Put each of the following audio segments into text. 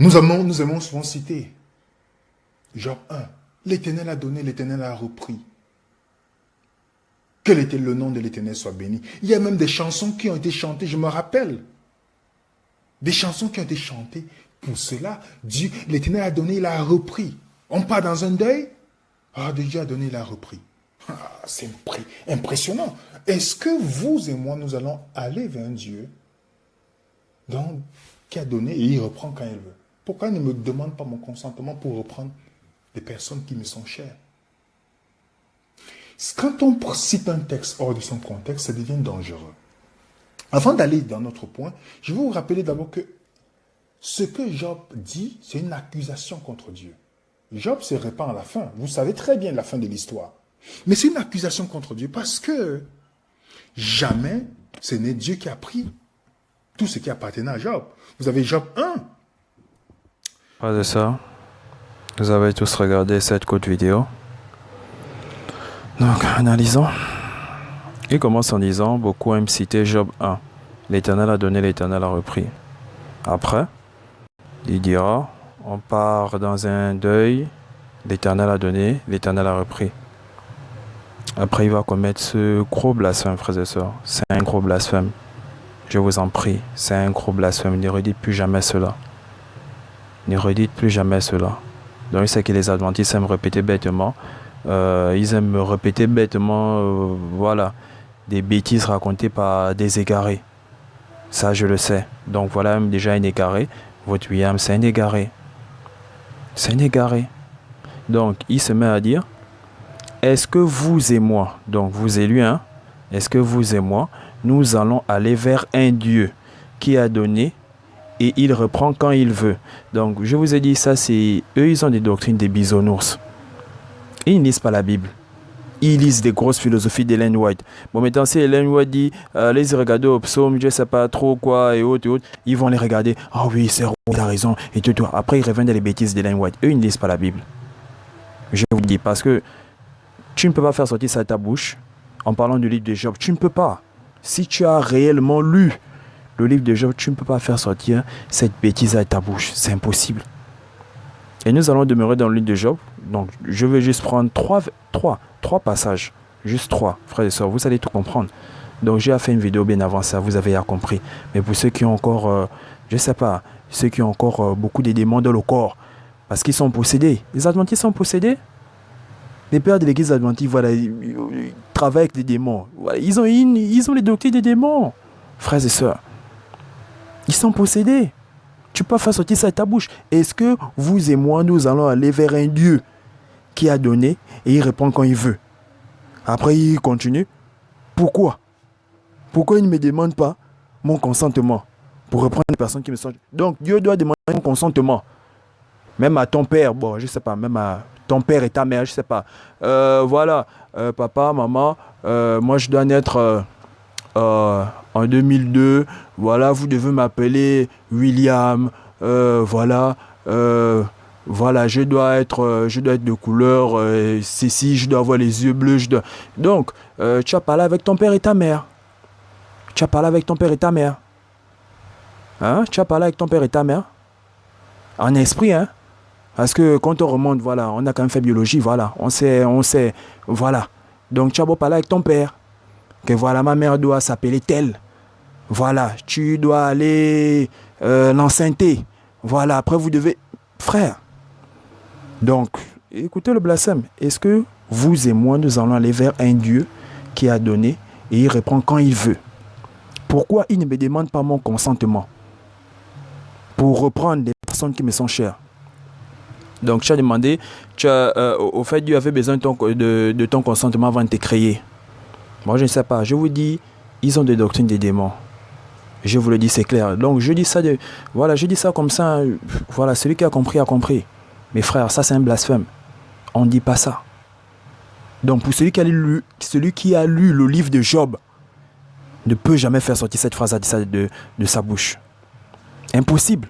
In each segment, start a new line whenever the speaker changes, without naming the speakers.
Nous aimons souvent citer Job 1. L'Éternel a donné, l'Éternel a repris. Que le nom de l'Éternel soit béni. Il y a même des chansons qui ont été chantées, je me rappelle. Des chansons qui ont été chantées pour cela. Dieu, l'Éternel a donné, il a repris. On part dans un deuil. Ah, Dieu a donné, il a repris. Ah, c'est impressionnant. Est-ce que vous et moi, nous allons aller vers un Dieu qui a donné et il reprend quand il veut? Pourquoi il ne me demande pas mon consentement pour reprendre des personnes qui me sont chères? Quand on cite un texte hors de son contexte, ça devient dangereux. Avant d'aller dans notre point, je vais vous rappeler d'abord que ce que Job dit, c'est une accusation contre Dieu. Job se répand à la fin. Vous savez très bien la fin de l'histoire. Mais c'est une accusation contre Dieu parce que jamais ce n'est Dieu qui a pris tout ce qui appartenait à Job. Vous avez Job 1.
Pas de ça. Vous avez tous regardé cette courte vidéo. Donc, analysons. Il commence en disant, beaucoup aiment citer Job 1. L'Éternel a donné, l'Éternel a repris. Après, il dira, on part dans un deuil, l'Éternel a donné, l'Éternel a repris. Après, il va commettre ce gros blasphème, frères et sœurs. C'est un gros blasphème. Je vous en prie, c'est un gros blasphème. Ne redites plus jamais cela. Ne redites plus jamais cela. Donc, c'est que les adventistes aiment répéter bêtement. Ils aiment répéter bêtement, voilà, des bêtises racontées par des égarés. Ça, je le sais. Donc, voilà déjà un égaré. Votre William, c'est un égaré. C'est un égaré. Donc, il se met à dire, est-ce que vous et moi, donc vous et lui, hein, est-ce que vous et moi, nous allons aller vers un Dieu qui a donné et il reprend quand il veut. Donc, je vous ai dit, ça, c'est... Eux, ils ont des doctrines des bisounours. Ils ne lisent pas la Bible. Ils lisent des grosses philosophies d'Ellen White. Bon, maintenant, si Ellen White dit, les regarder au psaume, je ne sais pas trop quoi, et autres, ils vont les regarder. Ah oui, c'est vrai, il a raison, et tout. Après, ils reviennent dans les bêtises d'Ellen White. Eux, ils ne lisent pas la Bible. Je vous dis, parce que tu ne peux pas faire sortir ça de ta bouche en parlant du livre de Job. Tu ne peux pas. Si tu as réellement lu le livre de Job, tu ne peux pas faire sortir cette bêtise de ta bouche. C'est impossible. Et nous allons demeurer dans le livre de Job. Donc, je vais juste prendre trois passages. Juste 3, frères et sœurs. Vous allez tout comprendre. Donc, j'ai fait une vidéo bien avant ça. Vous avez compris. Mais pour ceux qui ont encore, je ne sais pas, ceux qui ont encore beaucoup de démons dans le corps, parce qu'ils sont possédés. Les adventistes sont possédés. Les pères de l'église adventiste, voilà, ils travaillent avec des démons. Voilà, ils ont les doctrines des démons. Frères et sœurs. Ils sont possédés. Tu peux pas faire sortir ça de ta bouche. Est-ce que vous et moi, nous allons aller vers un Dieu qui a donné et il répond quand il veut? Après, il continue. Pourquoi? Pourquoi il ne me demande pas mon consentement pour reprendre les personnes qui me sont... Donc, Dieu doit demander mon consentement. Même à ton père, bon, je sais pas, même à ton père et ta mère, je sais pas. Voilà, papa, maman, moi je dois naître en 2002. Voilà, vous devez m'appeler William. Voilà, voilà, je dois être de couleur ceci, je dois avoir les yeux bleus. Donc, tu as parlé avec ton père et ta mère. Tu as parlé avec ton père et ta mère. Hein? Tu as parlé avec ton père et ta mère. En esprit, hein? Parce que quand on remonte, voilà, on a quand même fait biologie, voilà, on sait, voilà. Donc tu as beau parler avec ton père, que voilà, ma mère doit s'appeler telle. Voilà, tu dois aller l'enceinte. Voilà, après vous devez... Frère. Donc, écoutez le blasphème. Est-ce que vous et moi, nous allons aller vers un Dieu qui a donné et il répond quand il veut? Pourquoi il ne me demande pas mon consentement pour reprendre des personnes qui me sont chères? Donc, tu as demandé, au fait, Dieu avait besoin de ton consentement avant de te créer. Moi, je ne sais pas. Je vous dis, ils ont des doctrines des démons. Je vous le dis, c'est clair. Donc, je dis ça voilà, je dis ça comme ça. Voilà, celui qui a compris, a compris. Mes frères, ça, c'est un blasphème. On ne dit pas ça. Donc, pour celui qui a lu le livre de Job, ne peut jamais faire sortir cette phrase de sa bouche. Impossible.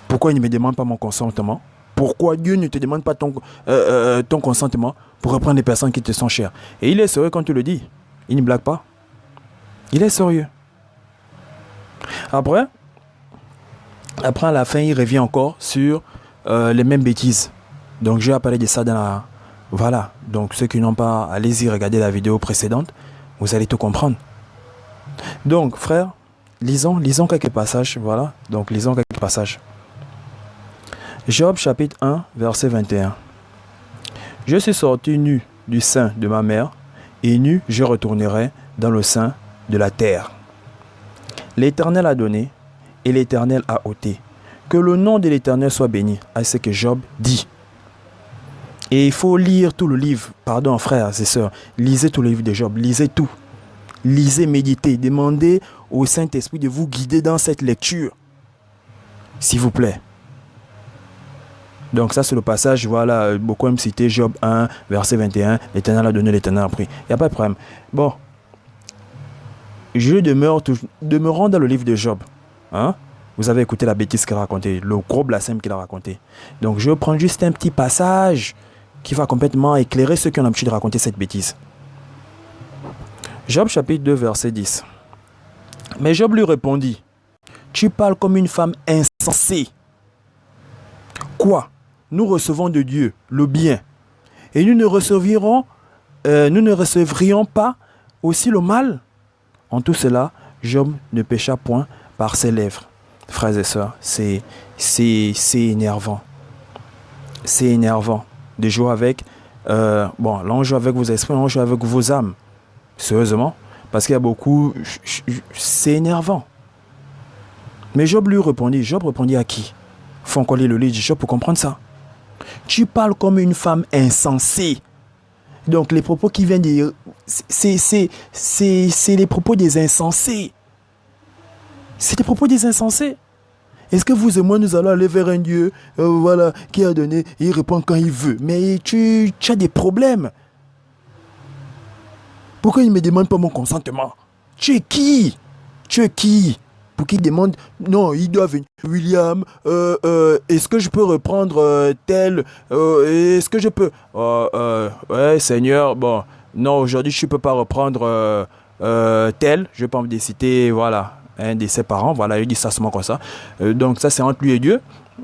Pourquoi il ne me demande pas mon consentement? Pourquoi Dieu ne te demande pas ton consentement pour reprendre les personnes qui te sont chères? Et il est sérieux quand tu le dis. Il ne blague pas. Il est sérieux. Après, Après, à la fin, il revient encore sur les mêmes bêtises. Donc, je vais parler de ça dans la... Voilà. Donc, ceux qui n'ont pas, allez-y regarder la vidéo précédente. Vous allez tout comprendre. Donc, frère, lisons quelques passages. Voilà. Donc, lisons quelques passages. Job, chapitre 1, verset 21. Je suis sorti nu du sein de ma mère, et nu je retournerai dans le sein de la terre. L'Éternel a donné, et l'Éternel a ôté. Que le nom de l'Éternel soit béni, à ce que Job dit. Et il faut lire tout le livre. Pardon, frères et sœurs. Lisez tout le livre de Job. Lisez tout. Lisez, méditez. Demandez au Saint-Esprit de vous guider dans cette lecture. S'il vous plaît. Donc ça, c'est le passage. Voilà, beaucoup aiment citer Job 1, verset 21. L'Éternel a donné, l'Éternel a pris. Il n'y a pas de problème. Bon. Je demeurant dans le livre de Job. Hein? Vous avez écouté la bêtise qu'il a racontée. Le gros blasphème qu'il a raconté. Donc je prends juste un petit passage qui va complètement éclairer ceux qui ont l'habitude de raconter cette bêtise. Job chapitre 2 verset 10. Mais Job lui répondit, tu parles comme une femme insensée. Quoi? Nous recevons de Dieu le bien et nous ne recevrions pas aussi le mal? En tout cela, Job ne pécha point par ses lèvres. Frères et sœurs, c'est énervant. C'est énervant de jouer avec, là on joue avec vos esprits, on joue avec vos âmes. Sérieusement, parce qu'il y a beaucoup, c'est énervant. Mais Job lui répondit, Job répondit à qui? Faut encore lire le livre de Job pour comprendre ça. Tu parles comme une femme insensée. Donc les propos qui viennent dire, c'est les propos des insensés. C'est les propos des insensés. Est-ce que vous et moi, nous allons aller vers un Dieu, voilà, qui a donné, il répond quand il veut. Mais tu as des problèmes. Pourquoi il ne me demande pas mon consentement? Tu es qui? Tu es qui? Pour qu'il demande, non, il doit venir. William, est-ce que je peux reprendre tel? Est-ce que je peux? Ouais, Seigneur, bon, non, aujourd'hui, je ne peux pas reprendre tel. Je ne vais pas me citer, voilà, un de ses parents. Voilà, il dit ça seulement comme ça. Donc, ça, c'est entre lui et Dieu.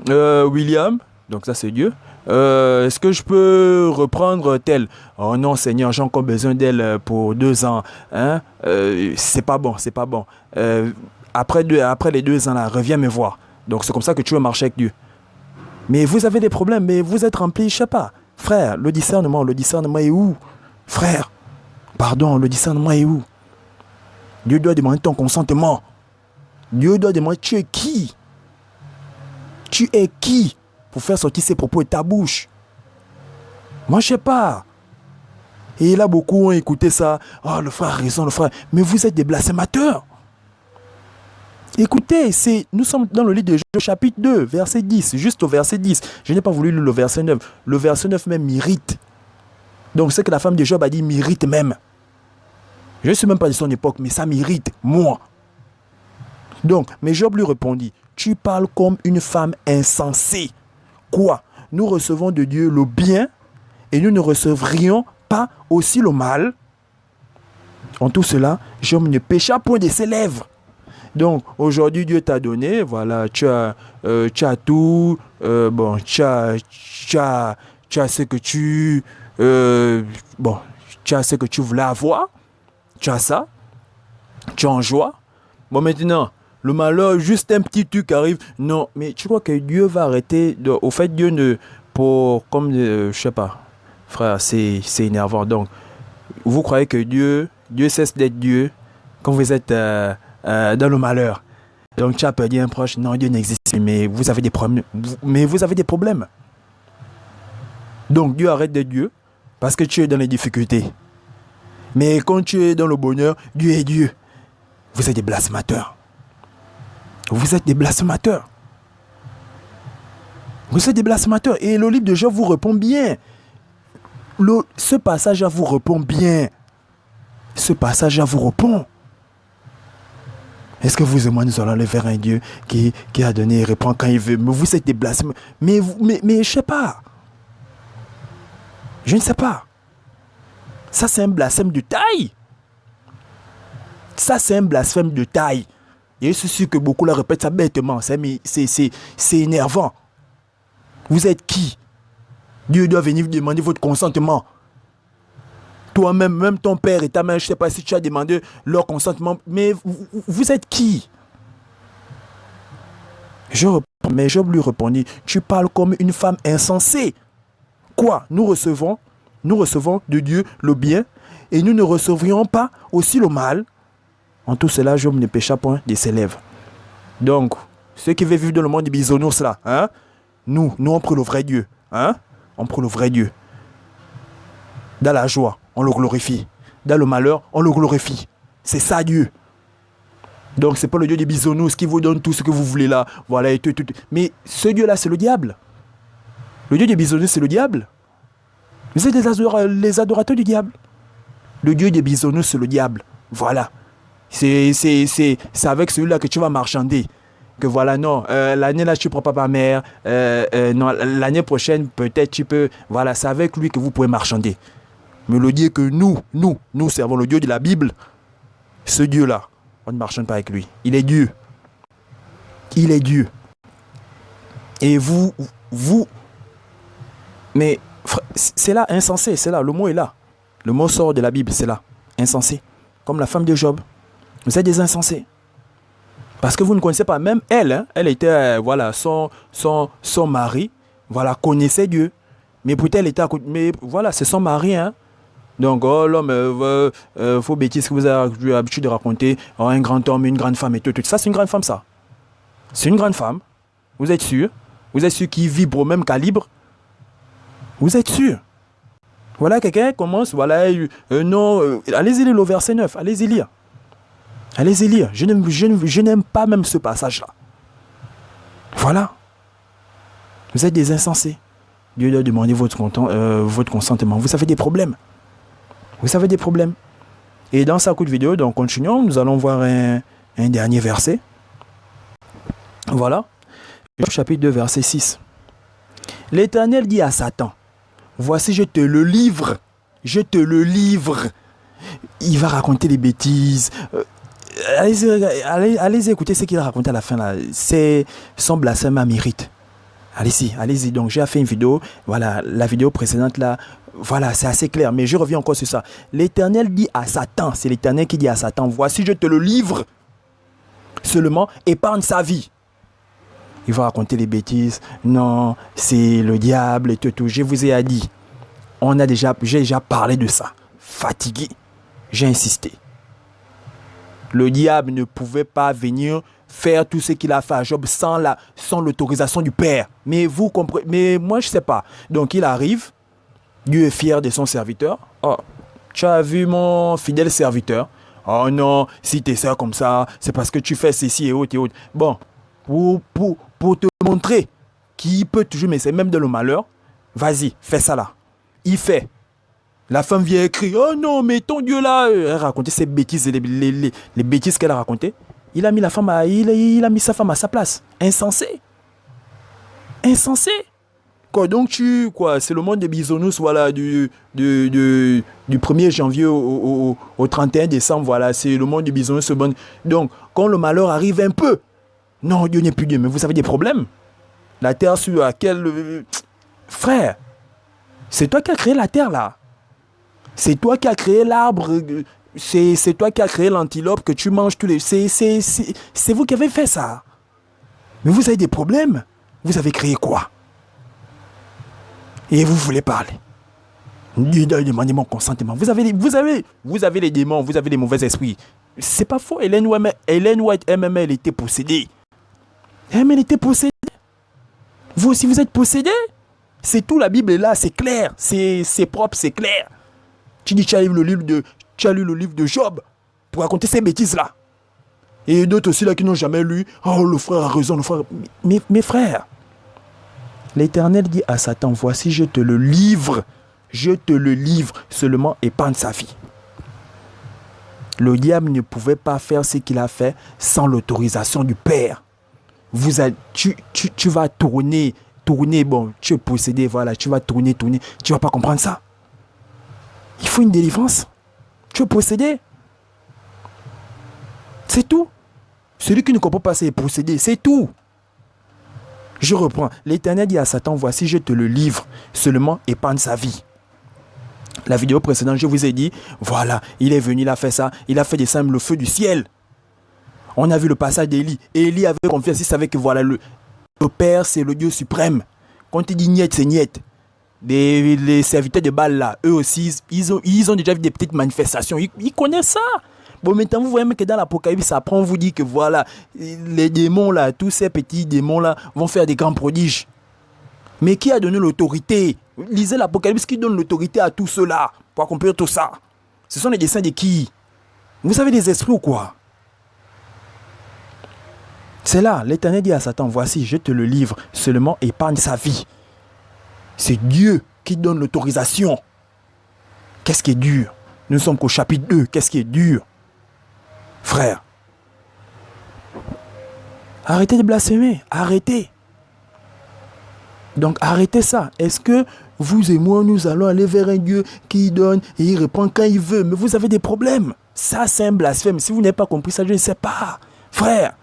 William, donc ça, c'est Dieu. Est-ce que je peux reprendre tel? Oh non, Seigneur, j'ai encore besoin d'elle pour 2 ans. Hein? C'est pas bon, c'est pas bon. Après les 2 ans là, reviens me voir. Donc c'est comme ça que tu veux marcher avec Dieu. Mais vous avez des problèmes, mais vous êtes remplis, je sais pas. Frère, le discernement est où? Frère, pardon, le discernement est où? Dieu doit demander ton consentement. Dieu doit demander, tu es qui? Tu es qui pour faire sortir ces propos de ta bouche? Moi, je sais pas. Et là, beaucoup ont écouté ça. Oh, le frère a raison, le frère. Mais vous êtes des blasphémateurs. Écoutez, nous sommes dans le livre de Job, chapitre 2, verset 10, juste au verset 10. Je n'ai pas voulu lire le verset 9. Le verset 9 même m'irrite. Donc, ce que la femme de Job a dit m'irrite même. Je ne suis même pas de son époque, mais ça m'irrite, moi. Donc, mais Job lui répondit, tu parles comme une femme insensée. Quoi? Nous recevons de Dieu le bien et nous ne recevrions pas aussi le mal? En tout cela, Job ne pécha point de ses lèvres. Donc, aujourd'hui, Dieu t'a donné, voilà, tu as tout, tu as ce que tu as ce que tu voulais avoir, tu as ça, tu es en joie. Bon, maintenant, le malheur, juste un petit truc arrive. Non, mais tu crois que Dieu va arrêter au fait, Dieu ne, je sais pas, frère, c'est énervant. Donc, vous croyez que Dieu cesse d'être Dieu quand vous êtes dans le malheur. Donc tu as perdu un proche, non, Dieu n'existe plus, mais vous avez des problèmes. Donc Dieu arrête d'être Dieu parce que tu es dans les difficultés. Mais quand tu es dans le bonheur, Dieu est Dieu. Vous êtes des blasphémateurs. Vous êtes des blasphémateurs. Vous êtes des blasphémateurs. Et le livre de Job vous répond bien. Ce passage-là vous répond bien. Ce passage-là vous répond. Est-ce que vous et moi, nous allons aller vers un Dieu qui a donné et répond quand il veut? Mais vous êtes des blasphèmes. Mais je ne sais pas. Je ne sais pas. Ça, c'est un blasphème de taille. Ça, c'est un blasphème de taille.
Et je suis sûr que beaucoup la répètent ça bêtement. C'est énervant. Vous êtes qui? Dieu doit venir vous demander votre consentement. Toi-même, même ton père et ta mère, je ne sais pas si tu as demandé leur consentement, mais vous êtes qui? Mais Job lui répondit, tu parles comme une femme insensée. Quoi? Nous recevons de Dieu le bien et nous ne recevrions pas aussi le mal. En tout cela, Job ne pécha point de ses lèvres. Donc, ceux qui veulent vivre dans le monde des bisounours là, hein? Nous on prie le vrai Dieu. Hein? On prie le vrai Dieu. Dans la joie, on le glorifie. Dans le malheur, on le glorifie. C'est ça Dieu. Donc c'est pas le Dieu des bisounours qui vous donne tout ce que vous voulez là. Voilà, et tout. Mais ce Dieu-là, c'est le diable. Le Dieu des bisounours, c'est le diable. Vous êtes les adorateurs du diable. Le Dieu des bisounours, c'est le diable. Voilà. C'est avec celui-là que tu vas marchander. Que voilà, non, l'année là, tu ne prends pas ma mère. Non, l'année prochaine, peut-être tu peux. Voilà, c'est avec lui que vous pouvez marchander. Mais le Dieu que nous servons, le Dieu de la Bible, ce Dieu-là, on ne marchande pas avec lui. Il est Dieu. Il est Dieu. Et vous, mais c'est là, insensé, c'est là, le mot est là. Le mot sort de la Bible, c'est là, insensé. Comme la femme de Job. Vous êtes des insensés. Parce que vous ne connaissez pas, même elle, hein, elle était, voilà, son mari, voilà, connaissait Dieu. Mais peut-être elle était à côté, mais voilà, c'est son mari, hein. Donc, oh, l'homme, faux bêtises que vous avez l'habitude de raconter, oh, un grand homme, une grande femme et tout. Ça, c'est une grande femme, ça. C'est une grande femme. Vous êtes sûr? Vous êtes sûr qu'il vibre au même calibre? Vous êtes sûr? Voilà, quelqu'un commence, voilà, non, allez-y lire le verset 9, allez-y lire. Allez-y lire. Je n'aime pas même ce passage-là. Voilà. Vous êtes des insensés. Dieu doit demander votre consentement. Vous avez des problèmes. Vous avez des problèmes. Et dans sa courte vidéo, donc continuons, nous allons voir un dernier verset. Voilà. Chapitre 2, verset 6. L'Éternel dit à Satan, voici, je te le livre. Je te le livre. Il va raconter des bêtises. Allez écouter ce qu'il a raconté à la fin là. C'est son blasphème à mérite. Allez-y. Donc j'ai fait une vidéo. Voilà, la vidéo précédente là. Voilà, c'est assez clair. Mais je reviens encore sur ça. L'Éternel dit à Satan. C'est l'Éternel qui dit à Satan. Voici, je te le livre. Seulement, épargne sa vie. Il va raconter les bêtises. Non, c'est le diable et tout. Je vous ai dit. J'ai déjà parlé de ça. Fatigué. J'ai insisté. Le diable ne pouvait pas venir faire tout ce qu'il a fait à Job sans l'autorisation du Père. Mais vous comprenez, mais moi je ne sais pas. Donc il arrive, Dieu est fier de son serviteur. Oh, tu as vu mon fidèle serviteur? Oh non, si tu es ça comme ça, c'est parce que tu fais ceci et autres et autres. Bon, pour te montrer qu'il peut toujours, mais c'est même de le malheur, vas-y, fais ça là. Il fait. La femme vient écrire, oh non, mais ton Dieu là, elle racontait ses bêtises, les bêtises qu'elle a racontées. Il a mis il a mis sa femme à sa place. Insensé. Insensé. Quoi, donc c'est le monde des bisounours, voilà, du 1er janvier au 31 décembre, voilà, c'est le monde des bisounours. Donc, quand le malheur arrive un peu, non, Dieu n'est plus Dieu, mais vous avez des problèmes. La terre sur laquelle, frère, c'est toi qui as créé la terre là. C'est toi qui as créé l'arbre, c'est toi qui as créé l'antilope que tu manges tous les... C'est vous qui avez fait ça. Mais vous avez des problèmes. Vous avez créé quoi? Et vous voulez parler. Dieu doit demander mon consentement. Vous avez les démons, vous avez les mauvais esprits. C'est pas faux. Ellen White, elle était possédée. Elle était possédée. Vous aussi, vous êtes possédés. C'est tout, la Bible est là, c'est clair. C'est propre, c'est clair. Tu dis, tu as lu le livre de Job pour raconter ces bêtises-là. Et d'autres aussi là qui n'ont jamais lu. Oh, le frère a raison, le frère. Mes frères, l'Éternel dit à Satan, voici, je te le livre. Je te le livre. Seulement, épargne sa vie. Le diable ne pouvait pas faire ce qu'il a fait sans l'autorisation du Père. Tu vas tourner, bon, tu es possédé, voilà, tu vas tourner. Tu ne vas pas comprendre ça. Il faut une délivrance. Tu es possédé. C'est tout. Celui qui ne comprend pas ses procédés, c'est tout. Je reprends. L'Éternel dit à Satan, voici, je te le livre, seulement épargne sa vie. La vidéo précédente, je vous ai dit, voilà, il est venu, il a fait ça, il a fait descendre le feu du ciel. On a vu le passage d'Élie. Élie avait confiance, il savait que voilà, le Père, c'est le Dieu suprême. Quand il dit niet, c'est niet. Les serviteurs de Baal là, eux aussi, ils ont déjà vu des petites manifestations. Ils connaissent ça. Bon, maintenant, vous voyez même que dans l'Apocalypse, ça prend, on vous dit que voilà, les démons là, tous ces petits démons là, vont faire des grands prodiges. Mais qui a donné l'autorité? Lisez l'Apocalypse, qui donne l'autorité à tout cela pour accomplir tout ça? Ce sont les desseins de qui? Vous avez des esprits ou quoi? C'est là, l'Éternel dit à Satan, voici, je te le livre, seulement épargne sa vie. C'est Dieu qui donne l'autorisation. Qu'est-ce qui est dur? Nous ne sommes qu'au chapitre 2, qu'est-ce qui est dur? Frère, arrêtez de blasphémer, arrêtez. Donc arrêtez ça. Est-ce que vous et moi, nous allons aller vers un Dieu qui donne et il répond quand il veut? Mais vous avez des problèmes. Ça, c'est un blasphème. Si vous n'avez pas compris ça, je ne sais pas. Frère,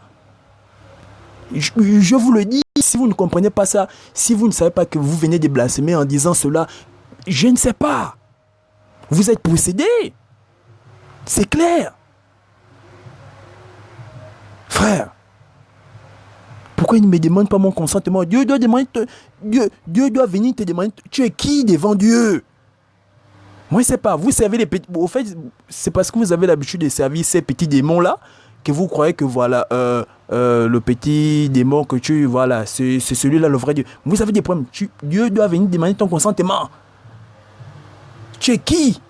je vous le dis, si vous ne comprenez pas ça, si vous ne savez pas que vous venez de blasphémer en disant cela, je ne sais pas. Vous êtes possédé. C'est clair. Frère, pourquoi il ne me demande pas mon consentement? Dieu doit venir te demander, tu es qui devant Dieu? Moi, je ne sais pas. Vous servez les petits... Au fait, c'est parce que vous avez l'habitude de servir ces petits démons-là que vous croyez que voilà, le petit démon que tu... Voilà, c'est celui-là le vrai Dieu. Vous avez des problèmes. Dieu doit venir demander ton consentement. Tu es qui?